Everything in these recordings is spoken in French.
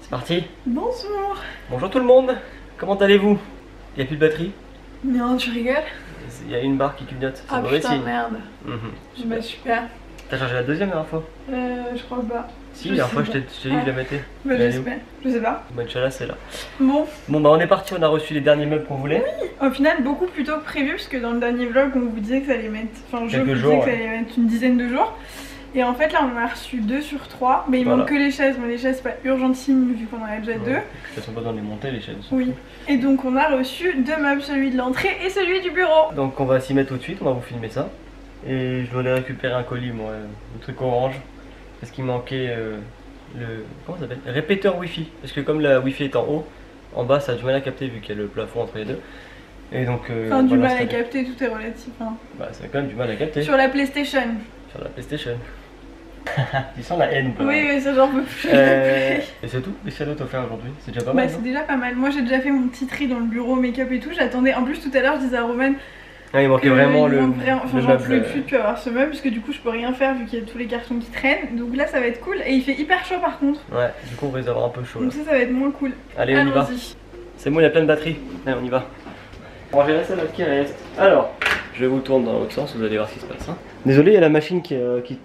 C'est parti. Bonjour. Bonjour tout le monde. Comment allez-vous? Il n'y a plus de batterie? Non, tu rigoles? Il y a une barre qui clignote. Ah putain, merde. Super. Bah super. T'as chargé la deuxième la dernière fois? Je crois pas. Si, la dernière fois je t'ai dit que je la mettais. Bah j'espère. Je sais pas. Bon, Inch'Allah, c'est là. Bon. Bon bah on est parti, on a reçu les derniers meubles qu'on voulait. Oui, au final beaucoup plus tôt que prévu parce que dans le dernier vlog on vous disait que ça allait mettre... Enfin je vous disais que ça allait mettre une dizaine de jours. Et en fait là on en a reçu 2 sur 3. Mais il manque que les chaises. Mais les chaises c'est pas urgentime vu qu'on en a déjà 2. Elles sont pas besoin de les monter les chaises. Oui. Et donc on a reçu 2 meubles, celui de l'entrée et celui du bureau. Donc on va s'y mettre tout de suite, on va vous filmer ça. Et je dois aller récupérer un colis moi, le truc orange. Parce qu'il manquait le... Comment ça s'appelle? Répéteur wifi. Parce que comme la wifi est en haut, en bas ça a du mal à capter vu qu'il y a le plafond entre les deux. Et donc... enfin du mal à capter, tout est relatif. Hein. Bah ça a quand même du mal à capter. Sur la PlayStation. Sur la PlayStation. Tu sens la haine quoi. Oui, ça j'en peux plus. Et c'est tout les cadeaux t'as fait aujourd'hui? C'est déjà pas mal. Bah c'est déjà pas mal. Moi j'ai déjà fait mon petit tri dans le bureau, make-up et tout. J'attendais. En plus tout à l'heure je disais à Roman. Ah, il manquait vraiment le meuble. Enfin j'en pouvais plus de avoir ce meuble parce que du coup je peux rien faire vu qu'il y a tous les cartons qui traînent. Donc là ça va être cool. Et il fait hyper chaud par contre. Ouais, du coup on risque d'avoir un peu chaud là. Donc ça va être moins cool. Allez on y va. C'est bon, il y a plein de batteries. Allez on y va. On va gérer celle-là qui reste. Alors, je vous tourne dans l'autre sens, vous allez voir ce qui se passe. Hein. Désolé, il y a la machine qui...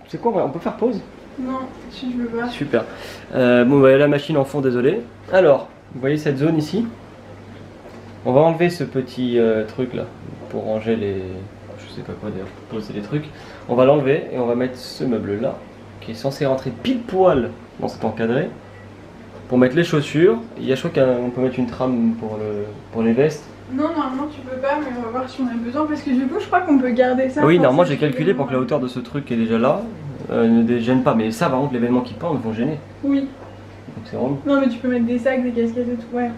C'est quoi, on peut faire pause? Non, si je veux pas. Super. Bon, bah, il y a la machine en fond, désolé. Alors, vous voyez cette zone ici? On va enlever ce petit truc là, pour ranger les... Je sais pas quoi d'ailleurs, pour poser les trucs. On va l'enlever et on va mettre ce meuble là, qui est censé rentrer pile poil dans cet encadré. Pour mettre les chaussures. Il y a, je crois qu'on peut mettre une trame pour les vestes. Non, normalement tu peux pas, mais on va voir si on a besoin parce que du coup je crois qu'on peut garder ça. Oui, normalement j'ai calculé pour que la hauteur de ce truc qui est déjà là ne gêne pas, mais ça par contre les vêtements qui pendent vont gêner. Oui. Donc c'est vraiment... Non mais tu peux mettre des sacs, des casquettes et tout, ouais.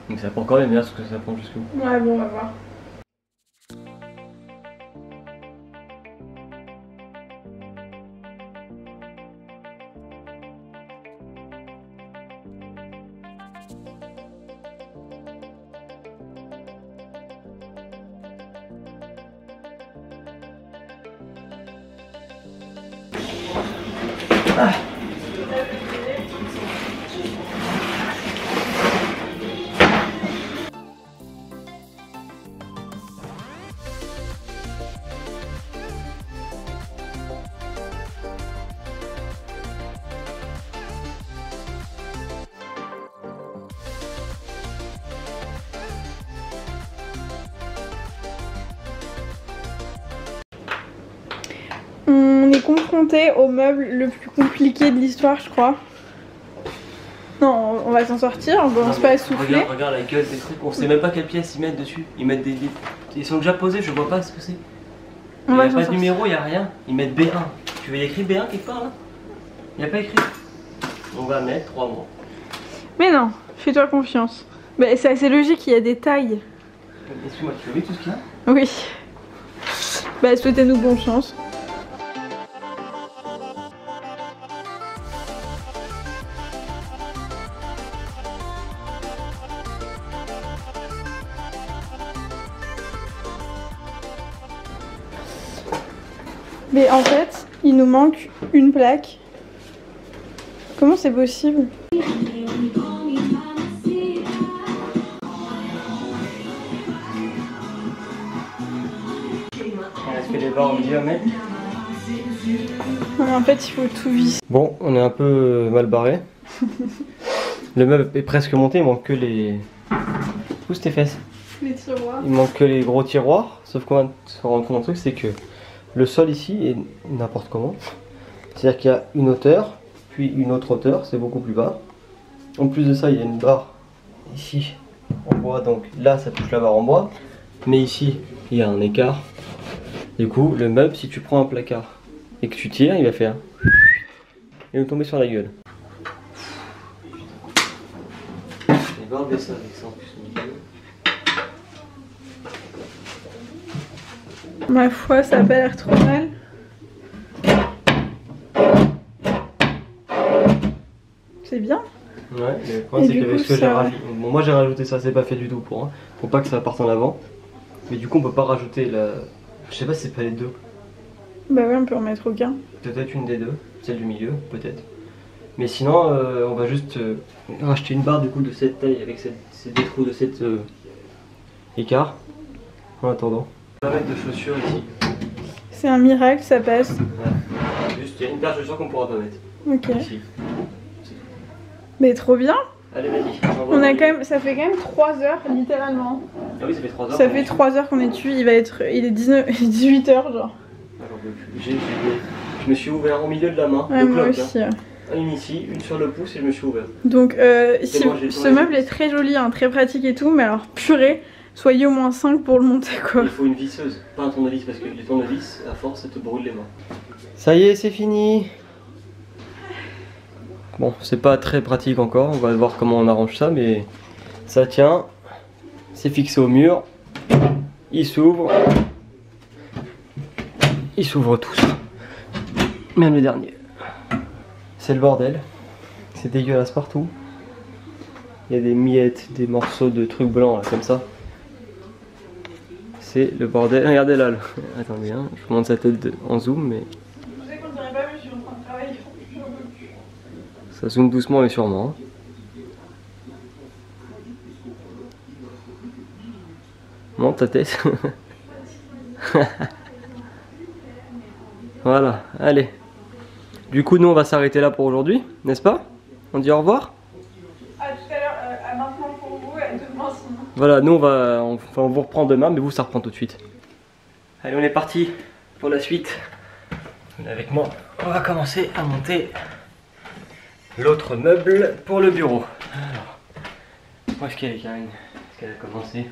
Donc ça prend quand même bien ce que ça prend jusqu'où. Ouais bon on va voir. Ah. On est confronté au meuble le plus compliqué de l'histoire, je crois. Non, on va s'en sortir, on commence pas à souffler. Regarde la gueule des trucs, on sait même pas quelle pièce ils mettent dessus. Ils mettent des... Ils sont déjà posés, je vois pas ce que c'est. Il n'y a pas de numéro, il n'y a rien. Ils mettent B1. Tu veux y écrire B1 quelque part là? Il n'y a pas écrit. On va mettre 3 mois. Mais non, fais-toi confiance. Bah, c'est assez logique, il y a des tailles. Excuse-moi, tu veux tout ce qu'il y a? Oui. Bah, souhaitez-nous bonne chance. Mais en fait, il nous manque une plaque. Comment c'est possible? Il reste que les barres au milieu à mettre. En fait, il faut tout visser. Bon, on est un peu mal barré. Le meuble est presque monté, il manque que les... Pousse tes fesses. Les tiroirs. Il manque que les gros tiroirs, sauf qu'on va se rendre compte d'un truc, c'est que le sol ici est n'importe comment. C'est-à-dire qu'il y a une hauteur, puis une autre hauteur, c'est beaucoup plus bas. En plus de ça, il y a une barre ici en bois, donc là ça touche la barre en bois. Mais ici, il y a un écart. Du coup, le meuble, si tu prends un placard et que tu tires, il va faire... Il va tomber sur la gueule. Les barres baissent avec ça en plus. Ma foi, ça a pas l'air trop mal. C'est bien. Ouais, mais le problème c'est qu'avec ce que j'ai rajouté... Bon, moi j'ai rajouté ça, c'est pas fait du tout pour, hein, pour pas que ça parte en avant. Mais du coup on peut pas rajouter la... Je sais pas si c'est pas les deux. Bah ouais, on peut en mettre aucun. Peut-être une des deux, celle du milieu, peut-être. Mais sinon, on va juste racheter une barre du coup de cette taille avec des trous de cet écart. En attendant, on va mettre de chaussures ici. C'est un miracle, ça passe. Ouais. Juste, il y a une paire de chaussures qu'on pourra pas mettre. Ok. Ici. Mais trop bien. Allez, vas-y. On a quand même, ça fait quand même 3 heures littéralement. Ah oui, ça fait 3 heures. Ça fait 3 heures qu'on est dessus. Il est 18 heures genre. Je me suis ouvert au milieu de la main. Ouais, moi aussi. Hein. Une ici, une sur le pouce et je me suis ouvert. Donc ce meuble est très joli, hein, très pratique et tout, mais alors purée, soyez au moins 5 pour le monter quoi. Il faut une visseuse, pas un tournevis parce que les tournevis, à force, ça te brûle les mains. Ça y est, c'est fini. Bon, c'est pas très pratique encore, on va voir comment on arrange ça, mais ça tient. C'est fixé au mur. Il s'ouvre. Ils s'ouvrent tous. Même le dernier. C'est le bordel. C'est dégueulasse partout. Il y a des miettes, des morceaux de trucs blancs là, comme ça. C'est le bordel. Regardez là. Attendez, hein, je vous montre sa tête en zoom, mais. Je sais qu'on dirait pas, mais je suis en train de travailler. Ça zoome doucement mais sûrement. Monte ta tête. Voilà, allez. Du coup, nous on va s'arrêter là pour aujourd'hui, n'est-ce pas? On dit au revoir? À tout à l'heure, à maintenant pour vous et à demain sinon. Voilà, nous on vous reprend demain, mais vous ça reprend tout de suite. Allez, on est parti pour la suite. Avec moi, on va commencer à monter l'autre meuble pour le bureau. Alors, où est-ce qu'elle est, Karine? Est-ce qu'elle a commencé?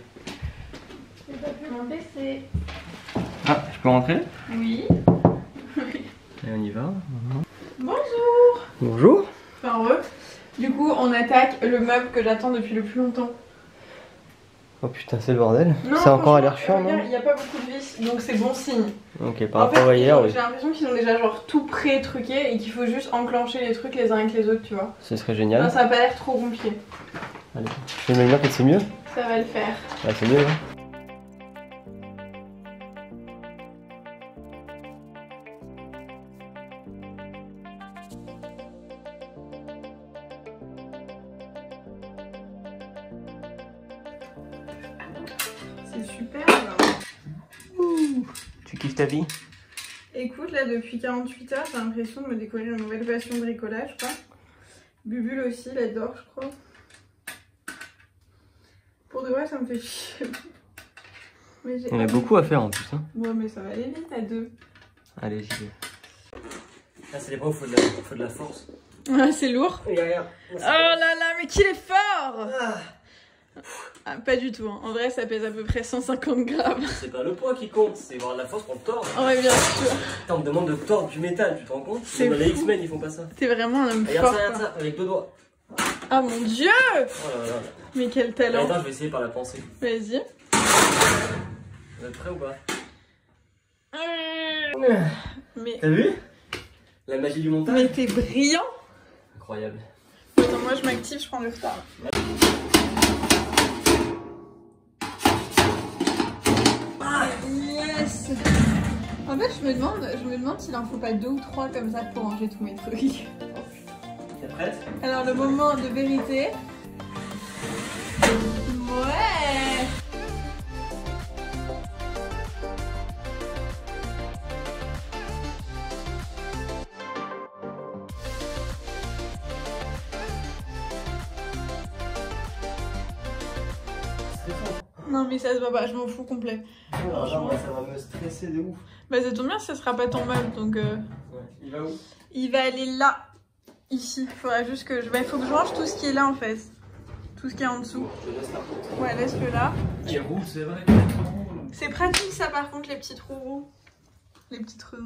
J'ai pas pu monter, c'est... Ah, je peux rentrer? Oui. Et on y va. Bonjour. Bonjour. Enfin, heureux. Du coup, on attaque le meuble que j'attends depuis le plus longtemps. Oh putain, c'est le bordel. Ça a encore l'air chiant, non? Il n'y a pas beaucoup de vis, donc c'est bon signe. Ok, par rapport à hier, oui. J'ai l'impression qu'ils ont déjà genre tout pré-truqué et qu'il faut juste enclencher les trucs les uns avec les autres, tu vois. Ce serait génial. Non, ça a pas l'air trop compliqué. Allez, je vais me dire que c'est mieux. Ça va le faire. Ah, c'est mieux, hein. C'est super. Ouh, tu kiffes ta vie? Écoute, là depuis 48 heures, j'ai l'impression de me découvrir une nouvelle passion de bricolage, quoi. Bubule aussi, il adore, je crois. Pour de vrai, ça me fait chier. On a beaucoup à faire en plus, hein. Ouais, mais ça va aller vite à deux. Allez, j'y vais. Là, c'est les fois où il faut de la force. Ah, c'est lourd. Et derrière. Oh là là, mais qu'il est fort! Ah, pas du tout, hein. En vrai ça pèse à peu près 150 grammes. C'est pas le poids qui compte, c'est avoir de la force pour le tordre. Ouais, bien sûr. Putain, on me demande de tordre du métal, tu te rends compte? C'est les X-Men ils font pas ça. T'es vraiment un homme fort. Regarde ça, avec 2 doigts. Ah mon dieu! Oh là là. Mais quel talent. Attends, je vais essayer par la pensée. Vas-y. Vous êtes prêts ou pas? Mais... T'as vu? La magie du montage. Mais t'es brillant. Incroyable. Attends, moi je m'active, je prends le retard. Ah, yes! En fait, je me demande s'il en faut pas 2 ou 3 comme ça pour ranger tous mes trucs. T'es prête? Alors, le moment de vérité. Ouais! Non mais ça se voit pas, je m'en fous complet. Alors, ça va me stresser de ouf. Bah ça tombe bien, ça sera pas ton meuble donc... Ouais. Il va où? Il va aller là, ici. Faudra juste que il faut que je range tout ce qui est là en fait. Tout ce qui est en dessous. Je laisse là. Ouais, laisse-le là. Il roule, c'est vrai. C'est pratique ça par contre, les petits trous roux. Les petits trous.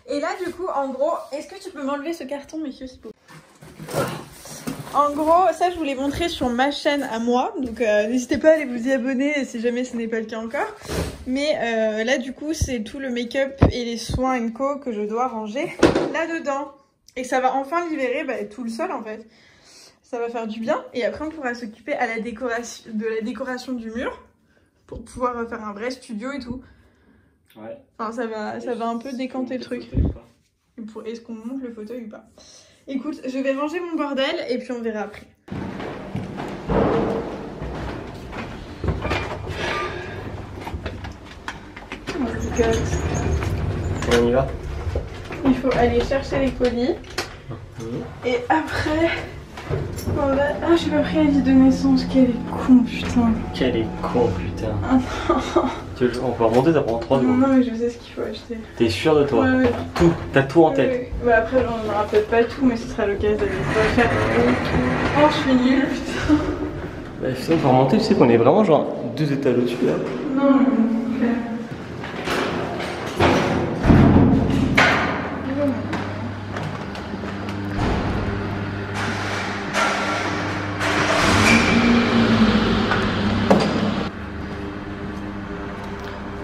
Et là du coup, en gros, est-ce que tu peux m'enlever ce carton, monsieur Sipo? En gros, ça je vous l'ai montré sur ma chaîne à moi, donc n'hésitez pas à aller vous y abonner si jamais ce n'est pas le cas encore. Mais là du coup c'est tout le make-up et les soins co que je dois ranger là-dedans. Et ça va enfin libérer tout le sol en fait. Ça va faire du bien et après on pourra s'occuper à de la décoration du mur pour pouvoir faire un vrai studio et tout. Ouais. Enfin ça va un peu décanter le truc. Est-ce qu'on monte le fauteuil ou pas? Écoute, je vais ranger mon bordel et puis on verra après. On y va. Il faut aller chercher les colis. Et après, on va... Ah, j'ai pas pris la liste de naissance. Quel est con, putain. Quel est con, putain. Ah non. On peut remonter, ça prend 3 secondes. Non, mais je sais ce qu'il faut acheter. T'es sûr de toi? Ouais. Tout, t'as tout en tête. Ouais. Bah après, j'en aurai peut-être pas tout, mais ce sera l'occasion d'aller faire. Oh, je suis nulle, putain. Bah, sinon, pour remonter, tu sais qu'on est vraiment genre 2 étages au-dessus là. Non, mais...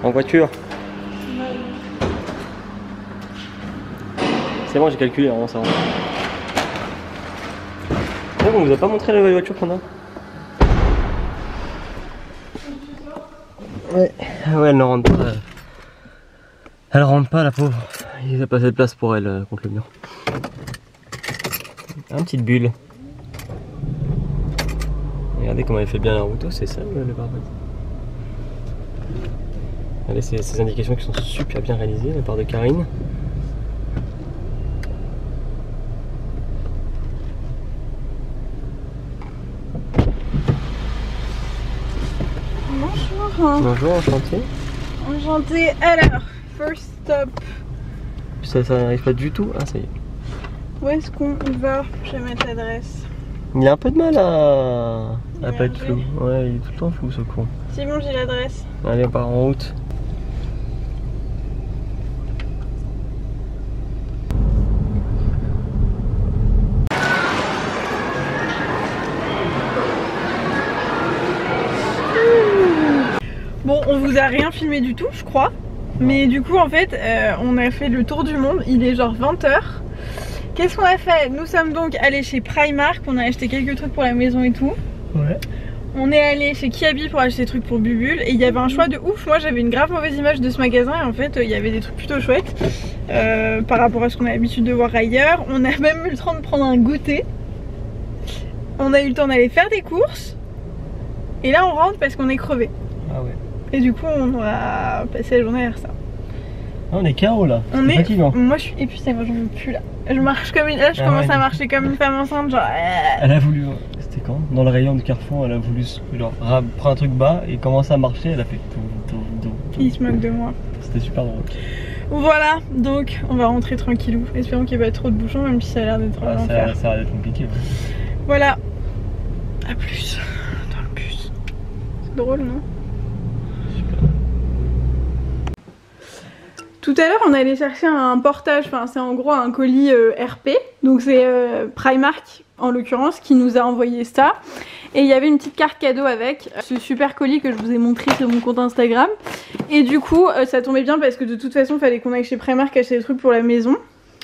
En voiture. C'est bon, j'ai calculé, hein, ça va. On vous a pas montré la voiture qu'on a? Ouais, ouais, elle ne rentre pas. Elle rentre pas, la pauvre. Il n'y a pas assez de place pour elle contre le mur. Une petite bulle. Regardez comment elle fait bien la route. Oh, c'est ça le pare-brise. Regardez ces indications qui sont super bien réalisées de la part de Karine. Bonjour. Bonjour, enchanté. Enchanté. Alors, first stop. Ça n'arrive pas du tout. Ah, ça y est. Où est-ce qu'on va? Je vais mettre l'adresse. Il a un peu de mal à pas être flou. Ouais, il est tout le temps flou ce con. C'est bon, j'ai l'adresse. Allez, on part en route. Bon, on vous a rien filmé du tout, je crois. Mais du coup, en fait, on a fait le tour du monde. Il est genre 20 h. Qu'est-ce qu'on a fait? Nous sommes donc allés chez Primark. On a acheté quelques trucs pour la maison et tout. Ouais. On est allé chez Kiabi pour acheter des trucs pour Bubule. Et il y avait un choix de ouf. Moi, j'avais une grave mauvaise image de ce magasin. Et en fait, il y avait des trucs plutôt chouettes par rapport à ce qu'on a l'habitude de voir ailleurs. On a même eu le temps de prendre un goûter. On a eu le temps d'aller faire des courses. Et là, on rentre parce qu'on est crevé. Ah ouais. Et du coup, on va passer la journée à faire ça. Ah, on est KO là. On est fatigant. Moi, je suis épuisée, moi j'en veux plus là. Je marche comme une. Là, je commence à marcher comme une femme enceinte, genre. Elle a voulu. C'était quand? Dans le rayon de Carrefour, elle a voulu genre prendre un truc bas et commencer à marcher. Elle a fait tout. Il se moque de moi. C'était super drôle. Voilà, donc on va rentrer tranquillou. Espérons qu'il n'y ait pas trop de bouchons, même si ça a l'air d'être l'enfer. Ça a l'air d'être compliqué. Ouais. Voilà. A plus. Dans le bus. C'est drôle, non? Tout à l'heure, on allait chercher un portage, enfin c'est en gros un colis RP, donc c'est Primark en l'occurrence qui nous a envoyé ça. Et il y avait une petite carte cadeau avec ce super colis que je vous ai montré sur mon compte Instagram. Et du coup, ça tombait bien parce que de toute façon, il fallait qu'on aille chez Primark acheter des trucs pour la maison.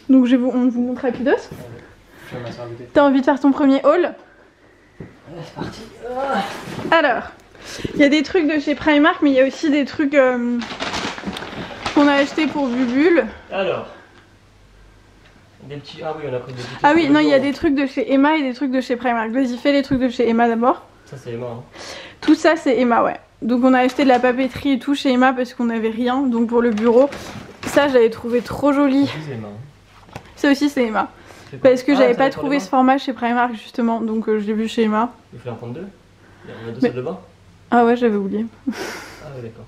Donc on vous montre rapidos. T'as envie de faire ton premier haul? C'est parti. Alors, il y a des trucs de chez Primark, mais il y a aussi des trucs qu'on a acheté pour Bubule. Alors, des petits. Ah oui, on a pris des petits. Ah oui, non, il y a des trucs de chez Emma et des trucs de chez Primark. Vas-y, fais les trucs de chez Emma d'abord. Ça, c'est Emma. Hein. Tout ça, c'est Emma, ouais. Donc, on a acheté de la papeterie et tout chez Emma parce qu'on n'avait rien. Donc, pour le bureau, ça, j'avais trouvé trop joli. C'est Emma. Ça aussi, c'est Emma. Parce que j'avais pas trouvé ce format chez Primark justement. Donc, je l'ai vu chez Emma. Il faut en prendre deux. On a deux salles de bain. Ah ouais, j'avais oublié. Ah ouais, d'accord.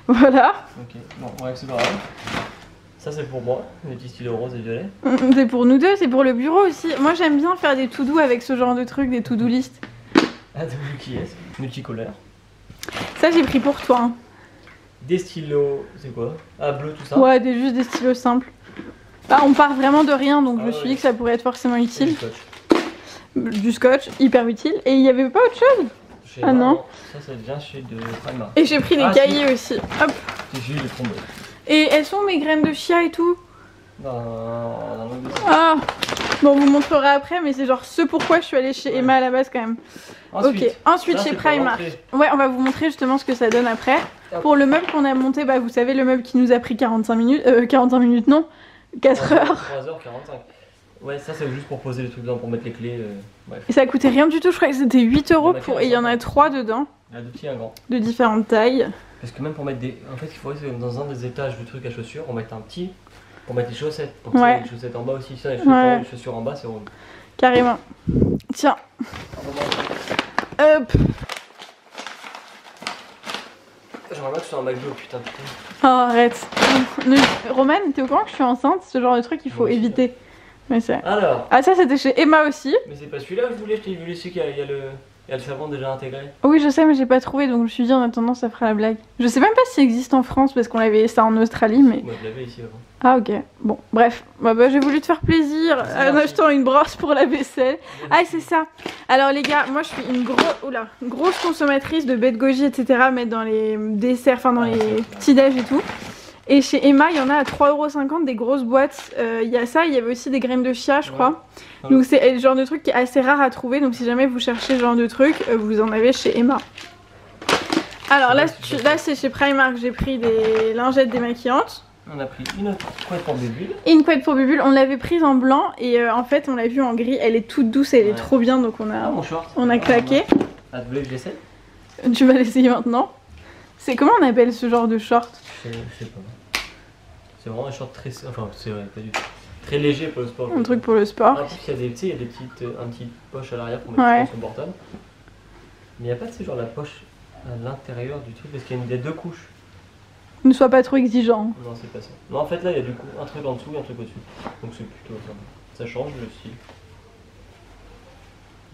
Voilà. Ok, bon, ouais, c'est pas grave. Ça, c'est pour moi, les petits stylos roses et violets. C'est pour nous deux, c'est pour le bureau aussi. Moi, j'aime bien faire des to-do avec ce genre de trucs, des to-do list. Ah, t'as vu qui est? Multicolore. Ça, j'ai pris pour toi. Hein. Des stylos, c'est quoi? Ah, bleu, tout ça? Ouais, juste des stylos simples. Bah, on part vraiment de rien, donc je me suis dit que ça pourrait être forcément utile. Du scotch, hyper utile. Et il n'y avait pas autre chose? Ah non. Ça vient chez de Primark. Et j'ai pris des cahiers aussi. Hop. J'ai eu les trombes. Et elles sont mes graines de chia et tout? Dans le Ah. Bon, on vous montrera après, mais c'est genre ce pourquoi je suis allée chez Emma à la base quand même. Ensuite, ok, ensuite chez Primark. Ouais, on va vous montrer justement ce que ça donne après. Hop. Pour le meuble qu'on a monté, bah vous savez, le meuble qui nous a pris 45 minutes. 45 minutes, non, 4 heures. 3h45. Ouais, ça c'est juste pour poser les trucs dedans, pour mettre les clés. Bref. Et ça coûtait rien du tout, je crois que c'était 8 € pour. Et il y en a 3 dedans. Il y en a 2 petits et un grand. De différentes tailles. Parce que même pour mettre des. En fait, il faudrait que dans un des étages du truc à chaussures, on mette un petit pour mettre les chaussettes. Pour que ça ait les chaussettes en bas aussi. Ça, les chaussures en bas, c'est rond. Carrément. Tiens. Hop. J'aimerais bien que ce soit un McDo, putain. Oh, arrête. Romane, t'es au courant que je suis enceinte? Ce genre de truc, il faut éviter. Mais c'est... Alors. Ah, ça c'était chez Emma aussi. Mais c'est pas celui-là que je voulais, je t'ai vu laisser qu'il y a le savon déjà intégré. Oui, je sais, mais j'ai pas trouvé, donc je me suis dit en attendant, ça fera la blague. Je sais même pas s'il existe en France parce qu'on avait ça en Australie, mais. Moi je l'avais ici avant. Ah, ok. Bon, bref. Bah, j'ai voulu te faire plaisir en achetant une brosse pour la vaisselle. Ah, c'est ça. Alors, les gars, moi je suis une grosse consommatrice de baies de goji, etc. Mettre dans les desserts, enfin dans les petits-déj et tout. Et chez Emma, il y en a à 3,50 € des grosses boîtes. Il y a ça, il y avait aussi des graines de chia, je crois. Donc c'est le genre de truc qui est assez rare à trouver. Donc si jamais vous cherchez ce genre de truc, vous en avez chez Emma. Alors là c'est chez Primark, j'ai pris des lingettes démaquillantes. On a pris une couette pour Bubule. Et une couette pour Bubule, on l'avait prise en blanc et en fait on l'a vue en gris. Elle est toute douce, elle est trop bien, donc on a claqué. Ah, tu voulais que je l'essaie? Tu vas l'essayer maintenant. C'est comment on appelle ce genre de short? Je sais pas. C'est vraiment un short très... Enfin, c'est vrai, pas du tout. Très léger pour le sport. Un truc pour le sport. En plus, il y a des petites poches à l'arrière pour mettre son portable. Mais il n'y a pas de genre la poche à l'intérieur du truc parce qu'il y a deux couches. Ne sois pas trop exigeant. Non, c'est pas ça. Non, en fait, là, il y a du coup un truc en dessous et un truc au-dessus. Donc c'est plutôt ça. Ça change le style.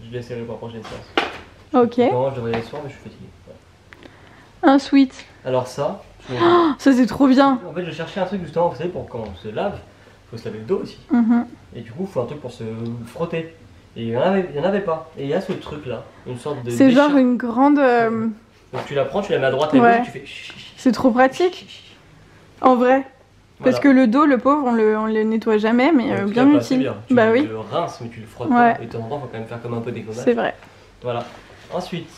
Je l'essaierai pour la prochaine séance. Ok. Non, je devrais y aller ce soir, mais je suis fatigué. Ouais. Un sweat. Alors ça... Oh, ça c'est trop bien. En fait, je cherchais un truc justement, vous savez, pour quand on se lave, il faut se laver le dos aussi. Et du coup, il faut un truc pour se frotter. Et il y en avait pas. Et il y a ce truc là, une sorte de... C'est genre une grande... Donc tu la prends, tu la mets à droite et à gauche, tu fais... C'est trop pratique. En vrai. Parce que le dos, le pauvre, on le nettoie jamais, mais bien utile. Bien. Tu le rinces, mais tu le frottes pas. Et de temps en temps, il faut quand même faire comme un peu d'égommage. C'est vrai. Voilà. Ensuite...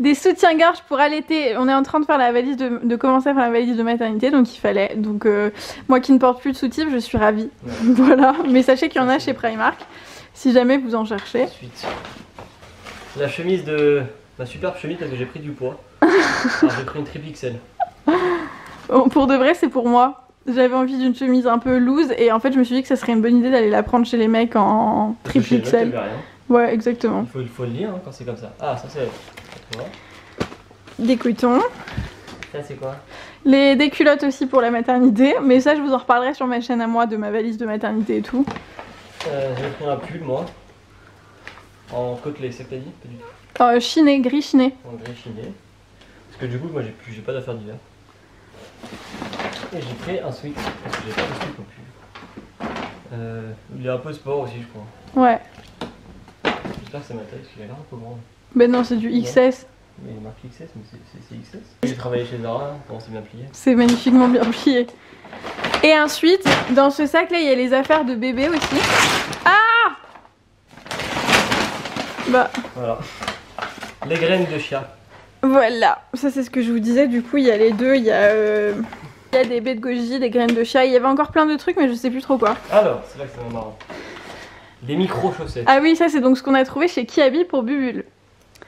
Des soutiens-gorge pour allaiter. On est en train de faire la valise de commencer à faire la valise de maternité, donc il fallait. Donc moi qui ne porte plus de soutif, je suis ravie. Voilà. Mais sachez qu'il y en a chez Primark, si jamais vous en cherchez. Ensuite, la chemise de ma superbe chemise parce que j'ai pris du poids. Alors j'ai pris une triple XL. Pour de vrai, c'est pour moi. J'avais envie d'une chemise un peu loose et en fait je me suis dit que ça serait une bonne idée d'aller la prendre chez les mecs en triple XL. Ouais, exactement. Il faut le lire quand c'est comme ça. Ah, ça c'est... Des coutons. Ça c'est quoi? Des culottes aussi pour la maternité. Mais ça, je vous en reparlerai sur ma chaîne à moi de ma valise de maternité et tout. J'ai pris un pull, moi. En côtelé, c'est ce que t'as dit? Chiné, gris chiné. En gris chiné. Parce que du coup, moi j'ai pas d'affaires d'hiver. Et j'ai pris un sweat. Parce que j'ai pas de sweat non plus. Il est un peu sport aussi, je crois. Ouais. J'espère que c'est ma taille parce qu'il a l'air un peu grand. Ben non, c'est du XS. Mais il est marqué XS, mais c'est XS. J'ai travaillé chez Zara, comment c'est bien plié. C'est magnifiquement bien plié. Et ensuite, dans ce sac là, il y a les affaires de bébé aussi. Ah! Bah. Voilà. Les graines de chia. Voilà, ça c'est ce que je vous disais. Du coup, il y a les deux, il y a des baies de goji, des graines de chia. Il y avait encore plein de trucs, mais je sais plus trop quoi. Alors, c'est là que c'est marrant. Des micro-chaussettes. Ah oui, ça c'est donc ce qu'on a trouvé chez Kiabi pour Bubule.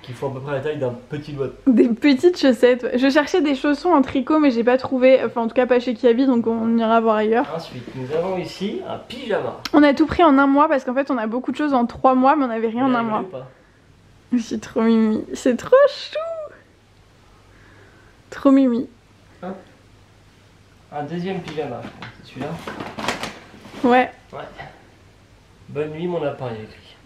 Qui font à peu près la taille d'un petit doigt. Des petites chaussettes. Ouais. Je cherchais des chaussons en tricot mais j'ai pas trouvé. Enfin en tout cas pas chez Kiabi, donc on ira voir ailleurs. Ensuite, nous avons ici un pyjama. On a tout pris en un mois parce qu'en fait on a beaucoup de choses en 3 mois mais on avait rien en un mois. C'est trop mimi. C'est trop chou. Trop mimi. Hop. Un deuxième pyjama, c'est celui-là. Ouais. Bonne nuit mon lapin, il y a écrit.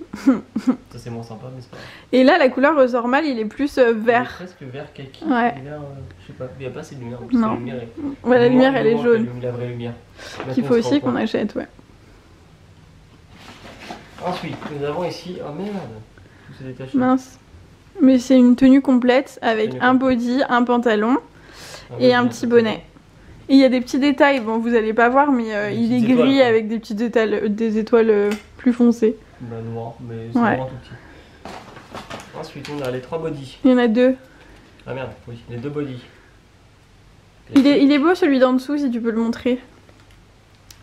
Ça c'est moins sympa mais c'est pas grave. Et là la couleur ressort mal, il est plus vert. Il est presque vert kaki. Ouais. Je sais pas, il n'y a pas assez de lumière. Non. La lumière est... Ouais, la lumière elle est jaune. La vraie lumière. Qu'il faut aussi qu'on achète, ouais. Ensuite, nous avons ici... Oh merde, tout s'est détaché. Mince. Mais c'est une tenue complète avec un body, un pantalon et un petit bonnet. Et il y a des petits détails, bon vous allez pas voir mais il est gris avec des petits détails, des étoiles plus foncées. Bah noir, mais c'est vraiment tout petit. Ensuite on a les 3 bodys. Il y en a 2. Ah merde, oui, les 2 bodys. Il est beau celui d'en dessous si tu peux le montrer.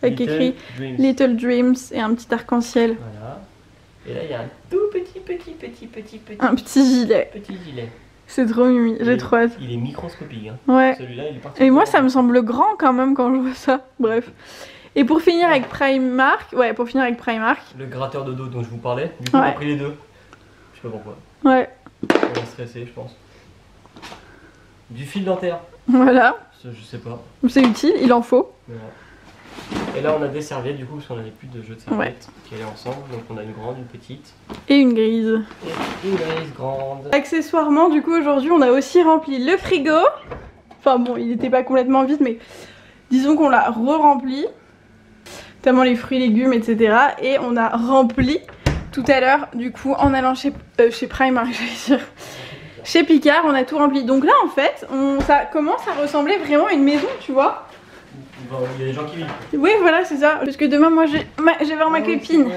avec écrit Little Dreams et un petit arc-en-ciel. Voilà. Et là il y a un tout petit. Un petit gilet. Petit gilet. C'est trop mimi, j'ai trop hâte. Il est microscopique. Hein. Ouais. Celui-là il est particulier. Et moi ça me semble grand quand même quand je vois ça. Bref. Et pour finir avec Primark, le gratteur de dos dont je vous parlais, du coup on a pris les deux. Je sais pas pourquoi. Ouais. On va stresser je pense. Du fil dentaire. Voilà. Je sais pas. C'est utile, il en faut. Voilà. Et là on a des serviettes du coup parce qu'on n'avait plus de jeux de serviettes qui allaient ensemble. Donc on a une grande, une petite. Et une grise. Et une grise grande. Accessoirement du coup aujourd'hui on a aussi rempli le frigo. Enfin bon il n'était pas complètement vide mais disons qu'on l'a re-rempli. Notamment les fruits, légumes etc. Et on a rempli tout à l'heure du coup en allant chez Primark j'allais dire. Chez Picard on a tout rempli. Donc là en fait ça commence à ressembler vraiment à une maison tu vois. Il y a des gens qui vivent. Oui voilà c'est ça. Parce que demain moi j'ai voir ma copine.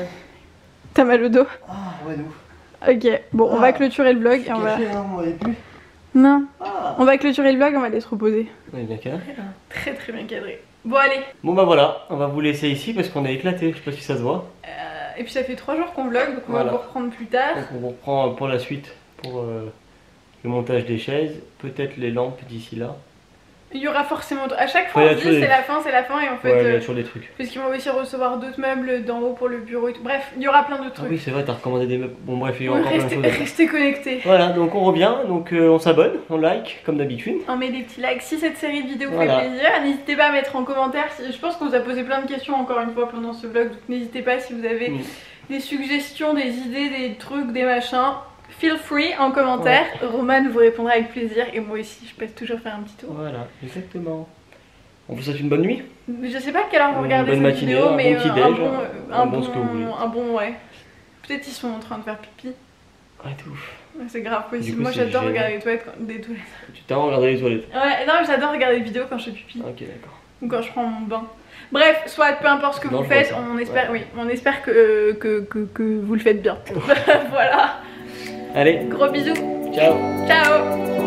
T'as mal au dos? Ah ouais nous. Ok bon on va clôturer le vlog et on va... Non. On va clôturer le vlog, on va aller se reposer. On est bien cadré là. Très bien cadré. Bon allez. Bon bah voilà, on va vous laisser ici parce qu'on a éclaté, je sais pas si ça se voit. Et puis ça fait 3 jours qu'on vlog, donc on va vous reprendre plus tard. Donc on vous reprend pour la suite, pour le montage des chaises, peut-être les lampes d'ici là. Il y aura forcément... À chaque fois on se dit c'est la fin et en fait... Ouais, il y a toujours des trucs. Parce qu'ils vont aussi recevoir d'autres meubles d'en haut pour le bureau et tout. Bref, il y aura plein d'autres trucs. Ah oui c'est vrai, t'as recommandé des meubles. Bon bref, il y aura encore plein de choses. Restez connectés. Voilà, donc on revient, donc on s'abonne, on like comme d'habitude. On met des petits likes si cette série de vidéos vous fait plaisir. N'hésitez pas à mettre en commentaire, je pense qu'on vous a posé plein de questions encore une fois pendant ce vlog. Donc n'hésitez pas si vous avez des suggestions, des idées, des trucs, des machins. Feel free en commentaire, Romane vous répondra avec plaisir et moi aussi je peux toujours faire un petit tour. Voilà, exactement. On vous souhaite une bonne nuit. Je sais pas à quelle heure vous regardez cette vidéo, mais un bon ouais. Peut-être ils sont en train de faire pipi. Ouais, t'es ouf. C'est grave possible. Moi j'adore regarder des toilettes. Tu t'adores regarder les toilettes? Ouais, non, j'adore regarder des vidéos quand je fais pipi. Ok, d'accord. Ou quand je prends mon bain. Bref, soit peu importe ce que vous faites, on espère que vous le faites bien. Voilà. Allez. Gros bisous. Ciao. Ciao.